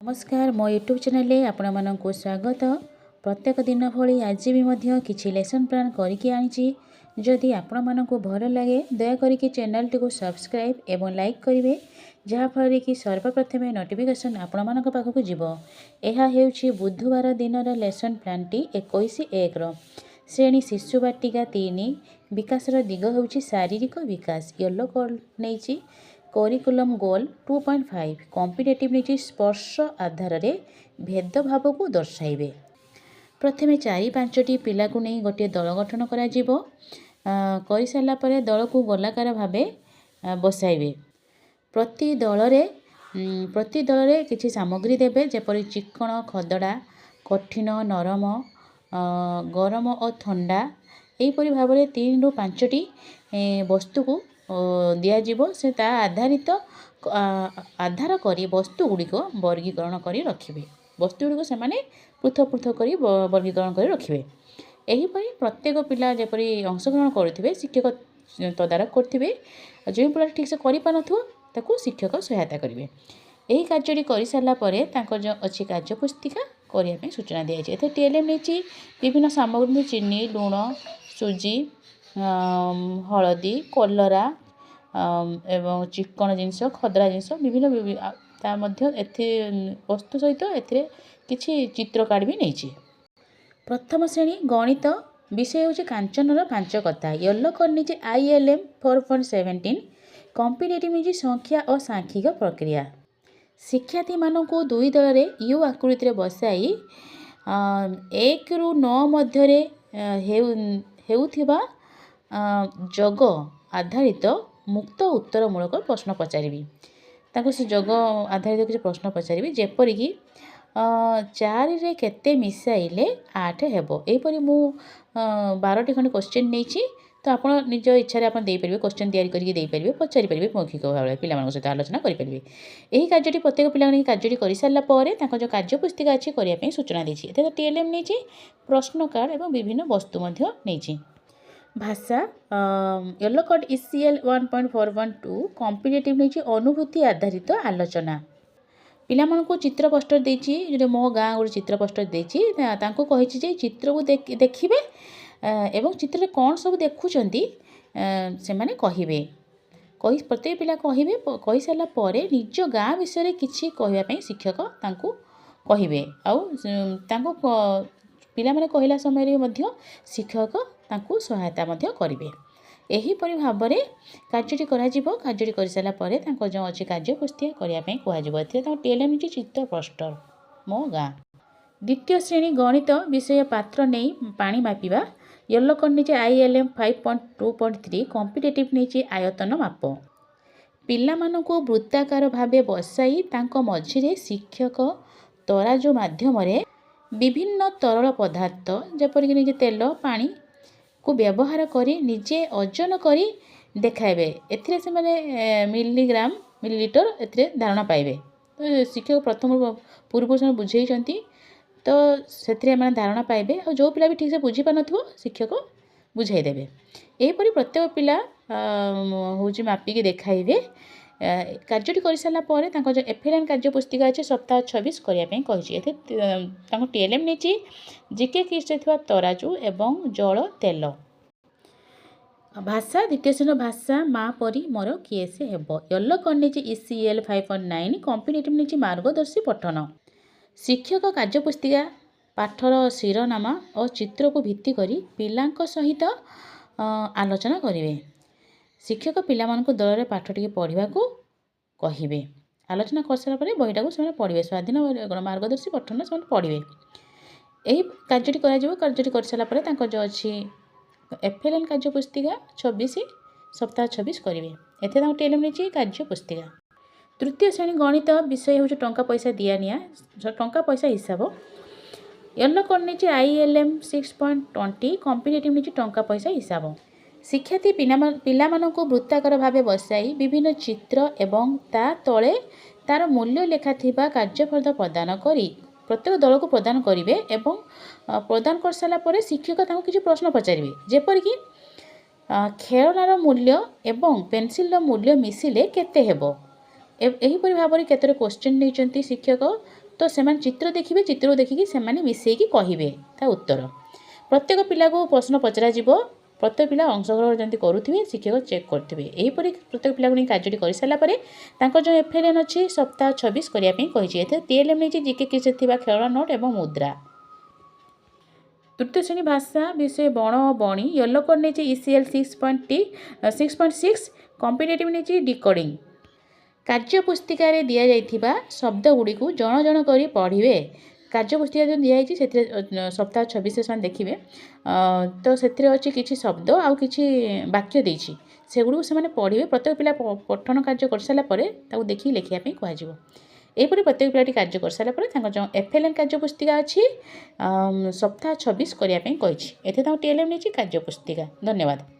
नमस्कार मो YouTube channel आपण मानक स्वागत। प्रत्येक दिन भली आज भी किसी लेसन प्लान करके आनी। जदि आपण मानक भल लगे दयाकोरी चैनल टी को सब्सक्राइब एवं लाइक करेंगे जहाँफल कि सर्वप्रथम नोटिफिकेशन आपण मानक पाखक जीव। यह हेउछि बुधवार दिन लेसन प्लान टी 21/1 श्रेणी शिशु बाटिका 3 विकासर दिग होउछि शारीरिक विकास। येलो कोड नहीं करिकुलम गोल 2.5 कॉम्पिटिटिव नहीं स्पर्श आधार रे भेदभाव को दर्शाइबे। प्रथमे 4-5टी पिला को नहीं गोटे दल गठन करा जीवो। करि सारला परे दल को गोलाकार भाबे बसाइबे। प्रति दल रे किछि सामग्री देबे जेपरि चिकण खदड़ा कठिन नरम गरम और ठंडा एहीपरि भाव में 3-5टी वस्तु को दियाजिबो। से ता आधार करी वस्तु गुड़िक वर्गीकरण करी रखिबे। वस्तु गुड़िक से माने पृथक पृथक करी वर्गीकरण करी रखिबे। एहीपरि प्रत्येक पिला जेपरि अंशग्रहण करुथिबे शिक्षक तदारक करथिबे। जो पिला ठीक से करि पानथु ताकू शिक्षक सहायता करिवे। एही कार्यटी करि सारला परे तांकर जो अछि कार्य पुस्तिका करिया पे सूचना दिया जाय। एते टीएलएम नेछि विभिन्न सामग्री चीनी लूण सुजी हलदी कलरा एवं चिकन जिनस खदरा जिनस विभिन्न ता मध्य एथे वस्तु सहित एथे किछि चित्र कार्ड भी नहीं। प्रथम श्रेणी गणित विषय होछि कांचनर 5 कथा। येलो कोड नहीं ILM 4.17 कॉम्पिटिटिव नहीं संख्या और सांख्यिक प्रक्रिया। शिक्षार्थी मानू दुई दल रे यू आकृति बसाई 1 ରୁ 9 मध्य हेउथिबा जग आधारित मुक्त उत्तरमूलक प्रश्न पचारि। से जग आधारित किसी प्रश्न पचारि जेपरिक 4 रे केते मिसाइले 8 हेबो। एहीपरि मु 12टी खंड क्वेश्चन नहीं तो आप निज इच्छा आप देपारे क्वेश्चन तैयारी करके देपारे पचारि पारे मौखिक भाव में पिला सहित आलोचना करेंगे। यही कार्यटी प्रत्येक पिला कार्यटी कर सारापर जो कार्य पुस्तिका अच्छी करने सूचना देती। टीएलएम नहीं प्रश्न कार्ड और विभिन्न वस्तु नहीं। भाषा येलो कोड ECL 1.412 कॉम्पिटिटिव नहीं अनुभूति आधारित आलोचना। पिला को चित्र पोस्टर देछि जो मो गाँ गोटे चित्र पोस्टर देछि तांको कहिछि जे चित्र को देखिबे एवं चित्र रे कोन सब देखुचंती से माने कहिबे। प्रत्येक पिला कहिबे कहि सारला परे निज गाँ विषय किछि कहबा पई शिक्षक तांको कहिबे। आउ तांको पिला माने कहिला समय रे मध्य शिक्षक तांको सहायता मध्य करिवे। एहीपरि भाव में कार्यटी करा कार्यटी कर सारा परे तांको जो अछि कार्य पुस्तिका करिया पई कुहा जिवो। एथे तांको टीएलएम निचे चित्र पोस्टर मो गाँ। द्वितीय श्रेणी गणित विषय पात्र नहीं पानी मापिबा। येलो कोड निचे ILM 5.2.3 कॉम्पिटिटिव निचे आयतन माप। पिला मानकु वृत्ताकार भावे बसाई तांको मझिरे शिक्षक तराजू माध्यम रे विभिन्न तरल पदार्थ जेपरिक निजे तेल पानी को व्यवहार करी निजे ओजन करी देखाइबे। एथिरे से माने मिलीग्राम मिलीलीटर एथिरे धारणा पाइबे। तो शिक्षक प्रथम पूर्व से बुझेइचंती तो से मैंने धारणा पाइबे। और जो पिला भी ठीक से बुझी पानथो शिक्षक बुझाई देबे। एहीपरि प्रत्येक पिला होउची मापिकी देखाइबे। कार्यटी कर सारा पर जो FLN कार्य पुस्तिका अच्छे सप्ताह 26 करने कही। टीएलएम नहीं जीके किस्टे तराजू एवं जल तेल। भाषा द्वितीय श्रेणी भाषा माँ परी मोर किए से हेबो। येलो कोड नहीं ECL 5.9 कॉम्पिटिटिव नहीं मार्गदर्शी पठन। शिक्षक कार्य पुस्तिका पाठर शिरोनामा और चित्र को भित्ति करी पिलांक सहित आलोचना करिवे। शिक्षक पिला मानक दल रे पाठटी पढ़ा को कहिबे। आलोचना कर सारा परे बहीटा को से पढ़े स्वाधीन मार्गदर्शी पठन से पढ़े। यही कार्यटी कार्यटी कर सारा परे तांको जो अच्छी FLN कार्य पुस्तिका 26 सप्ताह 26 करेंगे। एथे टीएलएम नहीं कार्य पुस्तिका। तृतीय श्रेणी गणित विषय हूँ टंका पैसा दिया निया टंका पैसा हिसाब। येलो कोड नहीं ILM 6.20 कॉम्पिटिटिव नहीं टंका पैसा हिसाब। शिक्षार्थी पिला मानकु वृत्ताकार भावे बसाई विभिन्न चित्र एवं ता तले तार मूल्य लेखा थिबा कार्यफल प्रदान करी प्रत्येक दल को प्रदान करिवे एवं प्रदान कर सारा परे शिक्षक तांको किछि प्रश्न पचारिवे जेपरिक खेलनार मूल्य एवं पेंसिल मूल्य मिसिले केते हेबो। एहीपरि भाव में केतरे क्वेश्चन नहीं शिक्षक तो ସେମାନେ ଚିତ୍ର ଦେଖିବେ, ଚିତ୍ର ଦେଖିକି ସେମାନେ ମିଶେଇକି କହିବେ ତା ଉତ୍ତର। ପ୍ରତ୍ୟେକ ପିଲାକୁ ପ୍ରଶ୍ନ ପଚରାଯିବ। ପ୍ରତ୍ୟେକ ପିଲା ଅଂଶଗ୍ରହଣ ଯେମିତି କରୁଥିବେ ଶିକ୍ଷକ ଚେକ୍ କରୁଥିବେ। ଏହିପରି ପ୍ରତ୍ୟେକ ପିଲାକୁ ନେଇ କାର୍ଯ୍ୟଟି କରିସାରିଲା ପରେ ତାଙ୍କର ଯେଉଁ FLN ଅଛି ସପ୍ତାହ 26 କରିବା ପାଇଁ କହିଛି। ଏଥିରେ TLM ନେଇଛି GK କିସ୍ରେ ଥିବା ଖେଳ ନୋଟ୍ ଏବଂ ମୁଦ୍ରା। ତୃତୀୟ ଶ୍ରେଣୀ ଭାଷା ବିଷୟ ବଣ ଓ ବଣି ୟେଲୋ କୋଡ୍ ନେଇଛି ECL 6.6 କମ୍ପିଟେଟିଭ୍ ନେଇଛି ଡିକୋଡିଂ। କାର୍ଯ୍ୟ ପୁସ୍ତିକାରେ ଦିଆଯାଇଥିବା ଶବ୍ଦଗୁଡ଼ିକୁ ଜଣ ଜଣ କରି ପଢ଼ିବେ। କାର୍ଯ୍ୟ ପୁସ୍ତିକା ଯେଉଁ ଦିଆଯାଇଛି ସେଥିରେ ସପ୍ତାହ 26ରେ ସେମାନେ ଦେଖିବେ। ତ ସେଥିରେ ଅଛି କିଛି ଶବ୍ଦ ଆଉ କିଛି ବାକ୍ୟ ଦେଇଛି, ସେଗୁଡ଼ିକୁ ସେମାନେ ପଢ଼ିବେ। ପ୍ରତ୍ୟେକ ପିଲା ପଠନ କାର୍ଯ୍ୟ କରିସାରିଲା ପରେ ତାକୁ ଦେଖିକି ଲେଖିବା ପାଇଁ କୁହାଯିବ। ଏହିପରି ପ୍ରତ୍ୟେକ ପିଲାଟି କାର୍ଯ୍ୟ କରିସାରିଲା ପରେ ତାଙ୍କର ଯେଉଁ FLN କାର୍ଯ୍ୟ ପୁସ୍ତିକା ଅଛି ସପ୍ତାହ 26 କରିବା ପାଇଁ କହିଛି। ଏଥିରେ ତାଙ୍କୁ TLM ନେଇଛି କାର୍ଯ୍ୟ ପୁସ୍ତିକା। ଧନ୍ୟବାଦ।